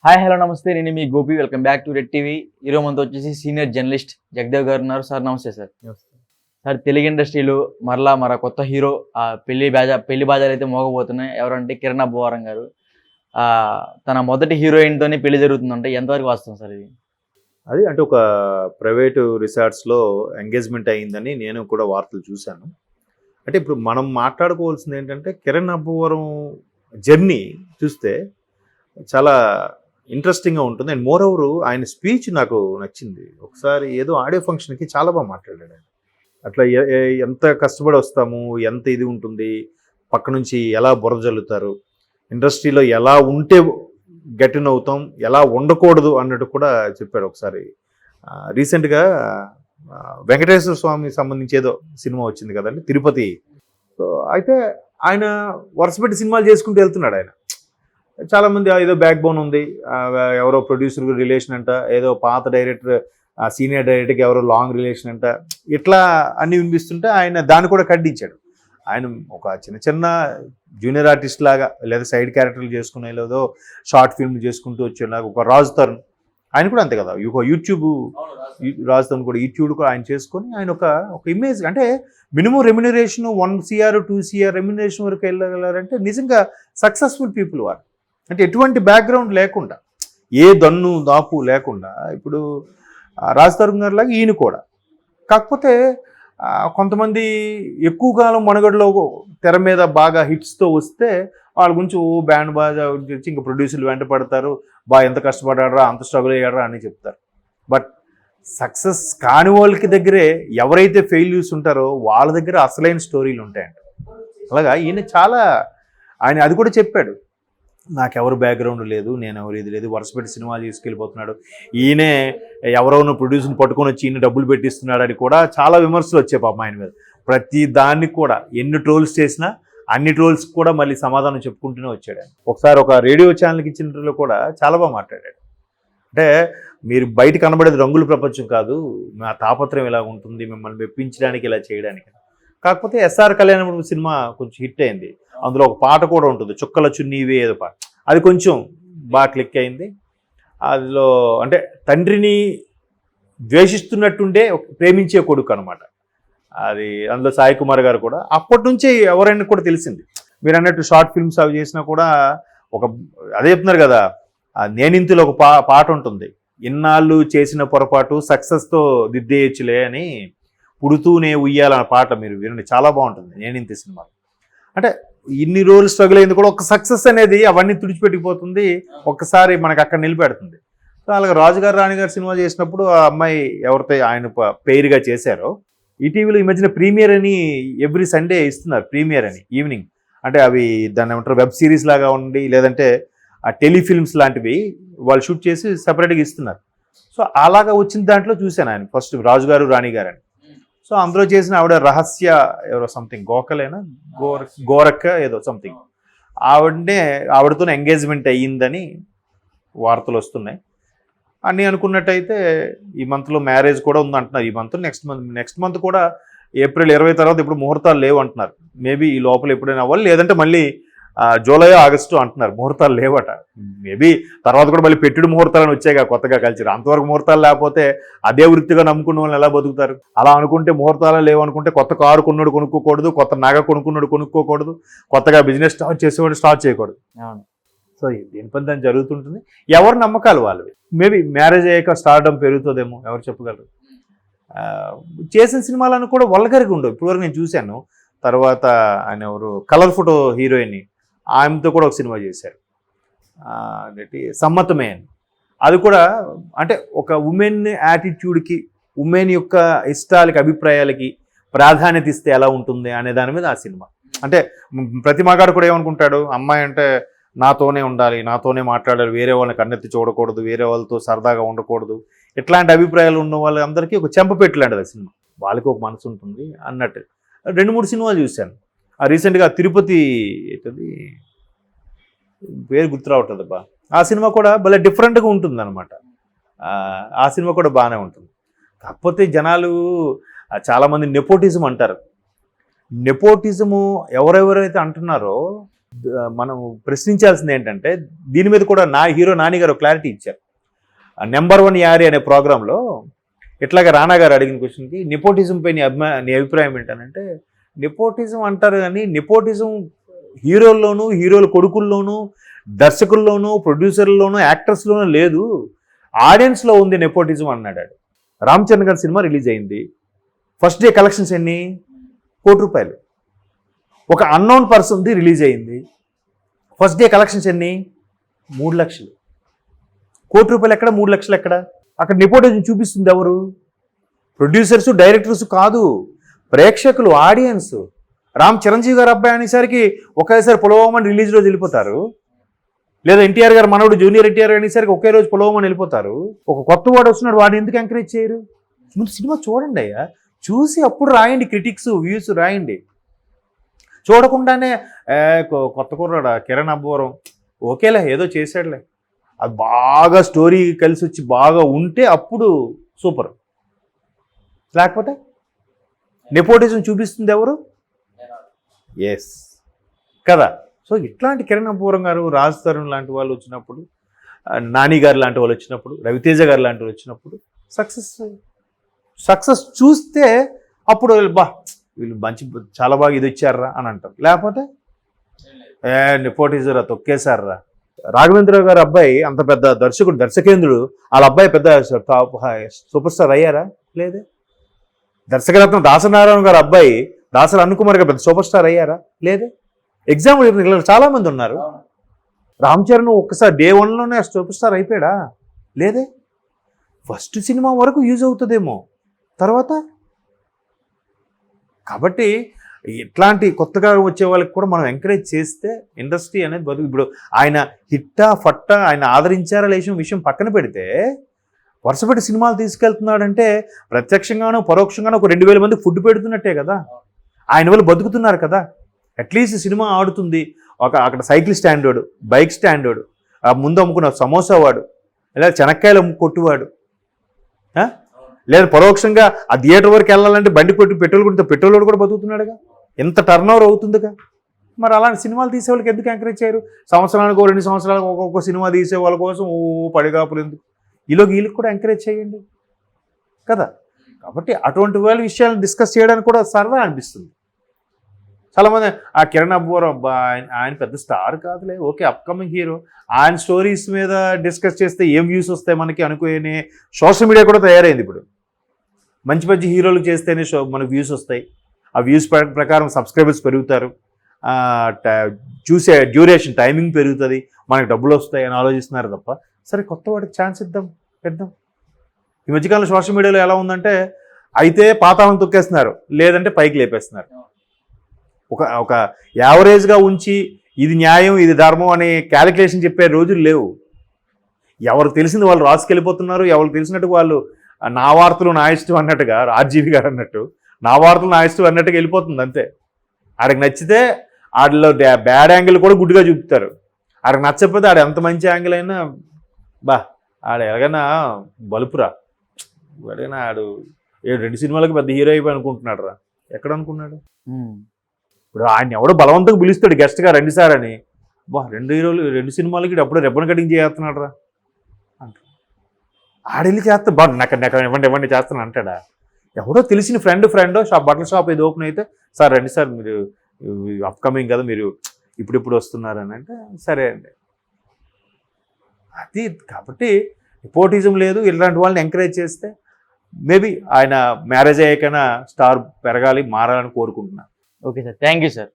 Hi hello నమస్తే. నేను మీ Gopi. Welcome back to Red TV. ఈరోజు మనతో వచ్చేసి సీనియర్ జర్నలిస్ట్ జగదేవ్ గారు ఉన్నారు. సార్ నమస్తే సార్. సార్ తెలుగు ఇండస్ట్రీలో మరో కొత్త హీరో పెళ్లి బాజాలు అయితే మోగబోతున్నాయి. ఎవరంటే కిరణ్ అబ్బవరం గారు. తన మొదటి హీరోయిన్తోనే పెళ్లి జరుగుతుందంటే ఎంతవరకు వాస్తవం సార్ ఇది? అది అంటే ఒక ప్రైవేటు రిసార్ట్స్లో ఎంగేజ్మెంట్ అయ్యిందని నేను కూడా వార్తలు చూశాను. అంటే ఇప్పుడు మనం మాట్లాడుకోవాల్సింది ఏంటంటే కిరణ్ అబ్బవరం జర్నీ చూస్తే చాలా ఇంట్రెస్టింగ్గా ఉంటుంది. అండ్ మోర్ ఓవర్ ఆయన స్పీచ్ నాకు నచ్చింది. ఒకసారి ఏదో ఆడియో ఫంక్షన్కి చాలా బాగా మాట్లాడాడు ఆయన. అట్లా ఎంత కష్టపడి వస్తాము, ఎంత ఇది ఉంటుంది, పక్క నుంచి ఎలా బురద జల్లుతారు, ఇండస్ట్రీలో ఎలా ఉంటే గెటిన్ అవుతాం, ఎలా ఉండకూడదు అన్నట్టు కూడా చెప్పాడు. ఒకసారి రీసెంట్గా వెంకటేశ్వర స్వామి సంబంధించి ఏదో సినిమా వచ్చింది కదండి, తిరుపతి. సో అయితే ఆయన వరుసపెట్టి సినిమాలు చేసుకుంటూ వెళ్తున్నాడు. ఆయన చాలామంది ఏదో బ్యాక్ బోన్ ఉంది, ఎవరో ప్రొడ్యూసర్ రిలేషన్ అంట, ఏదో పాత డైరెక్టర్ సీనియర్ డైరెక్టర్కి ఎవరో లాంగ్ రిలేషన్ అంట, ఇట్లా అన్నీ వినిపిస్తుంటే ఆయన దాన్ని కూడా ఖండించాడు. ఆయన ఒక చిన్న జూనియర్ ఆర్టిస్ట్ లాగా లేదా సైడ్ క్యారెక్టర్లు చేసుకునే లేదో షార్ట్ ఫిల్మ్ చేసుకుంటూ వచ్చేలాగా ఒక రాజ్ తరుణ్ ఆయన కూడా అంతే కదా, ఒక యూట్యూబ్ రాజ్ తరుణ్ కూడా యూట్యూబ్ కూడా ఆయన చేసుకొని ఆయన ఒక ఇమేజ్ అంటే minimum remuneration 1 CR 2 CR remuneration వరకు వెళ్ళగలరంటే నిజంగా సక్సెస్ఫుల్ పీపుల్ వారు. అంటే ఎటువంటి బ్యాక్గ్రౌండ్ లేకుండా, ఏ దన్ను దాపు లేకుండా ఇప్పుడు రాజ్ తరుణ్ గారి లాగా ఈయన కూడా. కాకపోతే కొంతమంది ఎక్కువ కాలం మనుగడలో తెర మీద బాగా హిట్స్తో వస్తే వాళ్ళ గురించి బ్యాండ్ బాగా వచ్చి ఇంకా ప్రొడ్యూసర్లు వెంట పడతారు, ఎంత కష్టపడ్డారా, అంత స్ట్రగుల్ అయ్యారా అని చెప్తారు. బట్ సక్సెస్ కాని వాళ్ళకి దగ్గరే ఎవరైతే ఫెయిల్యూర్స్ ఉంటారో వాళ్ళ దగ్గర అసలైన స్టోరీలు ఉంటాయంట. అలాగా ఈయన ఆయన అది కూడా చెప్పాడు, నాకెవరు బ్యాక్గ్రౌండ్ లేదు, నేను ఎవరు ఇది లేదు, వరుసపెట్టి సినిమాలు తీసుకెళ్ళిపోతున్నాడు, ఈయనే ఎవరైనా ప్రొడ్యూసర్ని పట్టుకొని వచ్చి ఈయన డబ్బులు పెట్టిస్తున్నాడు అని కూడా చాలా విమర్శలు వచ్చాయి పాపం ఆయన మీద. ప్రతి దాన్ని కూడా ఎన్ని ట్రోల్స్ చేసినా అన్ని ట్రోల్స్ కూడా మళ్ళీ సమాధానం చెప్పుకుంటూనే వచ్చాడు ఆయన. ఒకసారి ఒక రేడియో ఛానల్కి ఇచ్చినలో కూడా చాలా బాగా మాట్లాడాడు. అంటే మీరు బయట కనబడేది రంగుల ప్రపంచం కాదు, మా తాపత్రయం ఇలా ఉంటుంది, మిమ్మల్ని మెప్పించడానికి ఇలా చేయడానికి. కాకపోతే ఎస్ఆర్ కళ్యాణం సినిమా కొంచెం హిట్ అయింది, అందులో ఒక పాట కూడా ఉంటుంది, చుక్కల చున్నీవే ఏదో పాట, అది కొంచెం బాగా క్లిక్ అయింది. అందులో అంటే తండ్రిని ద్వేషిస్తున్నట్టుండే ప్రేమించే కొడుకు అనమాట అది. అందులో సాయి కుమార్ గారు కూడా అప్పటి నుంచే ఎవరైనా కూడా తెలిసింది. మీరు అన్నట్టు షార్ట్ ఫిల్మ్స్ అవి చేసినా కూడా అదే చెప్తున్నారు కదా, నేనింతలో ఒక పాట ఉంటుంది, ఇన్నాళ్ళు చేసిన పొరపాటు సక్సెస్తో దిద్దేయచ్చులే అని, పుడుతూనే ఉయ్యాలన్న పాట మీరు వినండి, చాలా బాగుంటుంది నేనింత సినిమా. అంటే ఇన్ని రోజులు స్ట్రగుల్ అయింది కూడా ఒక సక్సెస్ అనేది అవన్నీ తుడిచిపెట్టిపోతుంది, ఒక్కసారి మనకు అక్కడ నిలిపెడుతుంది. సో అలాగే రాజుగారు రాణిగారు సినిమా చేసినప్పుడు ఆ అమ్మాయి ఎవరితో ఆయన పేరుగా చేశారో, ఈటీవీలో ఈ మధ్యన ప్రీమియర్ అని ఎవ్రీ సండే ఇస్తున్నారు, ప్రీమియర్ అని ఈవినింగ్. అంటే అవి దాన్ని ఏమంటారు, వెబ్ సిరీస్ లాగా ఉండి లేదంటే ఆ టెలిఫిల్మ్స్ లాంటివి వాళ్ళు షూట్ చేసి సపరేట్గా ఇస్తున్నారు. సో అలాగా వచ్చిన దాంట్లో చూశాను ఆయన ఫస్ట్ రాజుగారు రాణిగారు అని. సో అందులో చేసిన ఆవిడ రహస్య ఎవరో సంథింగ్ గోకలేనా గోరక్క ఏదో సంథింగ్, ఆవిడతో ఎంగేజ్మెంట్ అయ్యిందని వార్తలు వస్తున్నాయి. అని అనుకున్నట్టయితే ఈ మంత్లో మ్యారేజ్ కూడా ఉందంటున్నారు. ఈ మంత్ నెక్స్ట్ మంత్ కూడా ఏప్రిల్ 20 తర్వాత ఇప్పుడు ముహూర్తాలు లేవు అంటున్నారు. మేబీ ఈ లోపల ఎప్పుడైనా అవ్వాలి, లేదంటే మళ్ళీ జూలై ఆగస్టు అంటున్నారు, ముహూర్తాలు లేవట. మేబీ తర్వాత కూడా మళ్ళీ పెట్టుడు ముహూర్తాలను వచ్చాయిగా కొత్తగా కల్చర్, అంతవరకు ముహూర్తాలు లేకపోతే అదే వృత్తిగా నమ్ముకున్న వాళ్ళని ఎలా బతుకుతారు? అలా అనుకుంటే ముహూర్తాలు లేవు అనుకుంటే కొత్త కారు కొన్నాడు కొనుక్కోకూడదు, కొత్త నగ కొనుక్కున్నాడు కొనుక్కోకూడదు, కొత్తగా బిజినెస్ స్టార్ట్ చేసేవాడు స్టార్ట్ చేయకూడదు. సో దీని పని దాన్ని జరుగుతుంటుంది, ఎవరు నమ్మకాలు వాళ్ళవి. మేబీ మ్యారేజ్ అయ్యాక స్టార్డమ్ పెరుగుతుందేమో, ఎవరు చెప్పగలరు. చేసిన సినిమాలను కూడా వల్గర్గా ఉండవు ఇప్పటివరకు నేను చూశాను. తర్వాత ఆయన ఎవరు కలర్ ఫోటో హీరోయిన్, ఆమెతో కూడా ఒక సినిమా చేశారు, అదేంటి సమ్మతమే అని. అది కూడా అంటే ఒక ఉమెన్ యాటిట్యూడ్కి, ఉమెన్ యొక్క ఇష్టాలకి అభిప్రాయాలకి ప్రాధాన్యత ఇస్తే ఎలా ఉంటుంది అనే దాని మీద ఆ సినిమా. అంటే ప్రతి మగాడు కూడా ఏమనుకుంటాడు, అమ్మాయి అంటే నాతోనే ఉండాలి, నాతోనే మాట్లాడాలి, వేరే వాళ్ళని కన్నెత్తి చూడకూడదు, వేరే వాళ్ళతో సరదాగా ఉండకూడదు, ఇట్లాంటి అభిప్రాయాలు ఉన్న వాళ్ళందరికీ ఒక చెంపపెట్టు లాంటిది ఆ సినిమా. వాళ్ళకి ఒక మనసు ఉంటుంది అన్నట్టు 2-3 సినిమాలు చూశాను. రీసెంట్గా తిరుపతి అవుతుంది, పేరు గుర్తు రావట్లేదు అబ్బా, ఆ సినిమా కూడా భలే డిఫరెంట్గా ఉంటుంది అనమాట. ఆ సినిమా కూడా బాగానే ఉంటుంది. కాకపోతే జనాలు చాలామంది నెపోటిజం అంటారు. నెపోటిజము ఎవరెవరైతే అంటున్నారో మనం ప్రశ్నించాల్సింది ఏంటంటే దీని మీద కూడా నా హీరో నాని గారు క్లారిటీ ఇచ్చారు. నెంబర్ 1 యారీ అనే ప్రోగ్రాంలో ఇట్లాగా రానా గారు అడిగిన క్వశ్చన్కి నెపోటిజం పై నీ అభిప్రాయం ఏంటనంటే, నెపోటిజం అంటారు కానీ నెపోటిజం హీరోల్లోనూ, హీరోల కొడుకుల్లోనూ, దర్శకుల్లోనూ, ప్రొడ్యూసర్లోనూ, యాక్టర్స్లోనూ లేదు, ఆడియన్స్లో ఉంది నెపోటిజం అన్నాడు. రామ్ చరణ్ గారి సినిమా రిలీజ్ అయింది. ఫస్ట్ డే కలెక్షన్స్ ఎన్ని? ₹1 కోటి. ఒక అన్నోన్ పర్సన్ది రిలీజ్ అయింది. ఫస్ట్ డే కలెక్షన్స్ ఎన్ని? 3 లక్షలు. ₹1 కోటి ఎక్కడ, 3 లక్షలు ఎక్కడ? అక్కడ నెపోటిజం చూపిస్తుంది ఎవరు? ప్రొడ్యూసర్స్, డైరెక్టర్స్ కాదు, ప్రేక్షకులు, ఆడియన్స్. చిరంజీవి గారు అబ్బాయి అనేసరికి ఒకేసారి పొలవమని రిలీజ్ రోజు వెళ్ళిపోతారు. లేదా ఎన్టీఆర్ గారు మనోడు జూనియర్ ఎన్టీఆర్ అనేసరికి ఒకే రోజు పొలవమని వెళ్ళిపోతారు. ఒక కొత్త వాడు వస్తున్నాడు, వాడిని ఎందుకు ఎంకరేజ్ చేయరు? ముందు సినిమా చూడండి అయ్యా, చూసి అప్పుడు రాయండి, క్రిటిక్స్ వ్యూస్ రాయండి. చూడకుండానే కొత్త కుర్రాడా కిరణ్ అబ్బవరం, ఓకేలే ఏదో చేశాడులే, అది బాగా స్టోరీ కలిసి వచ్చి బాగా ఉంటే అప్పుడు సూపర్. లేకపోతే నెపోటిజం చూపిస్తుంది ఎవరు? ఎస్ కదా. సో ఇట్లాంటి కిరణ్ అబ్బవరం గారు, రాజ్ తరుణ్ లాంటి వాళ్ళు వచ్చినప్పుడు, నాని గారు లాంటి వాళ్ళు వచ్చినప్పుడు, రవితేజ గారు లాంటి వాళ్ళు వచ్చినప్పుడు సక్సెస్ చూస్తే అప్పుడు వీళ్ళు మంచి చాలా బాగా ఇది ఇచ్చారా అని అంటారు. లేకపోతే నెపోటిజరా తొక్కేశారా. రాఘవేంద్ర గారు అబ్బాయి అంత పెద్ద దర్శకుడు, దర్శకేంద్రుడు, వాళ్ళ అబ్బాయి పెద్ద సూపర్ స్టార్ అయ్యారా? లేదే. దర్శకరత్నం దాసనారాయణ గారు అబ్బాయి దాసరి అనుకుమార్ గారు పెద్ద సూపర్ స్టార్ అయ్యారా? లేదే. ఎగ్జాంపుల్ చాలా మంది ఉన్నారు. రామ్ చరణ్ ఒక్కసారి డే 1లోనే సూపర్ స్టార్ అయిపోయాడా? లేదే. ఫస్ట్ సినిమా వరకు యూజ్ అవుతుందేమో, తర్వాత. కాబట్టి ఇట్లాంటి కొత్తగా వచ్చే వాళ్ళకి కూడా మనం ఎంకరేజ్ చేస్తే ఇండస్ట్రీ అనేది బతుకు. ఇప్పుడు ఆయన హిట్టా ఫట్టా, ఆయన ఆదరించారా లేచిన విషయం పక్కన పెడితే, వరుసపెట్టి సినిమాలు తీసుకెళ్తున్నాడంటే ప్రత్యక్షంగానో పరోక్షంగానో ఒక 2000 మంది ఫుడ్ పెడుతున్నట్టే కదా. ఆయన వాళ్ళు బతుకుతున్నారు కదా. అట్లీస్ట్ సినిమా ఆడుతుంది. అక్కడ సైకిల్ స్టాండోడు, బైక్ స్టాండోడు, ముందు అమ్ముకున్న సమోసా వాడు, లేదా చెనక్కాయలు కొట్టువాడు, లేదా పరోక్షంగా ఆ థియేటర్ వరకు వెళ్ళాలంటే బండి పెట్రోల్ కొడితే పెట్రోల్ కూడా బతుకుతున్నాడుగా. ఎంత టర్న్ ఓవర్ అవుతుందిగా. మరి అలాంటి సినిమాలు తీసే వాళ్ళకి ఎందుకు ఎంకరేజ్ చేయరు? సంవత్సరానికి 2 సంవత్సరాలకు ఒక్కొక్క సినిమా తీసే వాళ్ళ కోసం పడిగాపులు ఎందుకు? వీళ్ళకి కూడా ఎంకరేజ్ చేయండి కదా. కాబట్టి అటువంటి వాళ్ళ విషయాలను డిస్కస్ చేయడానికి కూడా సరదా అనిపిస్తుంది. చాలామంది ఆ కిరణ్ అబ్బవరం ఆయన పెద్ద స్టార్ కాదులే, ఓకే అప్కమింగ్ హీరో, ఆయన స్టోరీస్ మీద డిస్కస్ చేస్తే ఏం వ్యూస్ వస్తాయి మనకి అనుకునే సోషల్ మీడియా కూడా తయారైంది. ఇప్పుడు మంచి మంచి హీరోలు చేస్తేనే మనకు వ్యూస్ వస్తాయి. ఆ వ్యూస్ ప్రకారం సబ్స్క్రైబర్స్ పెరుగుతారు, చూసే డ్యూరేషన్ టైమింగ్ పెరుగుతుంది, మనకు డబ్బులు వస్తాయి అని ఆలోచిస్తున్నారు తప్ప, సరే కొత్త వాడికి ఛాన్స్ పెద్దాం. ఈ మధ్యకాలంలో సోషల్ మీడియాలో ఎలా ఉందంటే, అయితే పాతాళం తొక్కేస్తున్నారు, లేదంటే పైకి లేపేస్తున్నారు. ఒక యావరేజ్గా ఉంచి ఇది న్యాయం ఇది ధర్మం అనే క్యాలిక్యులేషన్ చెప్పే రోజులు లేవు. ఎవరికి తెలిసింది వాళ్ళు రాసుకెళ్ళిపోతున్నారు. ఎవరికి తెలిసినట్టు వాళ్ళు నా వార్తలు నా ఇష్టం అన్నట్టుగా, ఆర్జీవి గారు అన్నట్టు నా వార్తలు నా ఇష్టం అన్నట్టుగా వెళ్ళిపోతుంది అంతే. ఆడికి నచ్చితే ఆడిలో బ్యాడ్ యాంగిల్ కూడా గుడ్డుగా చూపుతారు. ఆడికి నచ్చకపోతే ఆడు ఎంత మంచి యాంగిల్ అయినా ఆడు ఎలాగైనా బలుపురా, ఎలాగైనా ఆడు 2 సినిమాలకు పెద్ద హీరో అయిపోయి అనుకుంటున్నాడు రా. ఎక్కడ అనుకున్నాడు? ఇప్పుడు ఆయన ఎవడో బలవంతంగా పిలుస్తాడు గెస్ట్గా రండి సార్ అని. 2 సినిమాలకి అప్పుడు రెబ్బన్ కటింగ్ చేస్తున్నాడు రా అంటారు. ఆడెళ్ళి చేస్తా నాకు ఇవ్వండి చేస్తాను అంటాడా? ఎవడో తెలిసిన ఫ్రెండ్ బట్టల షాప్ ఏదో ఓపెన్ అయితే, సార్ రండి సార్ మీరు అప్కమింగ్ కదా, మీరు ఇప్పుడు వస్తున్నారని అంటే సరే అండి. అది కాబట్టి నెపోటిజం లేదు. ఇలాంటి వాళ్ళని ఎంకరేజ్ చేస్తే మేబీ ఆయన మ్యారేజ్ అయ్యాకైనా స్టార్ పెరగాలి, మారాలని కోరుకుంటున్నాను. Okay sir, thank you sir.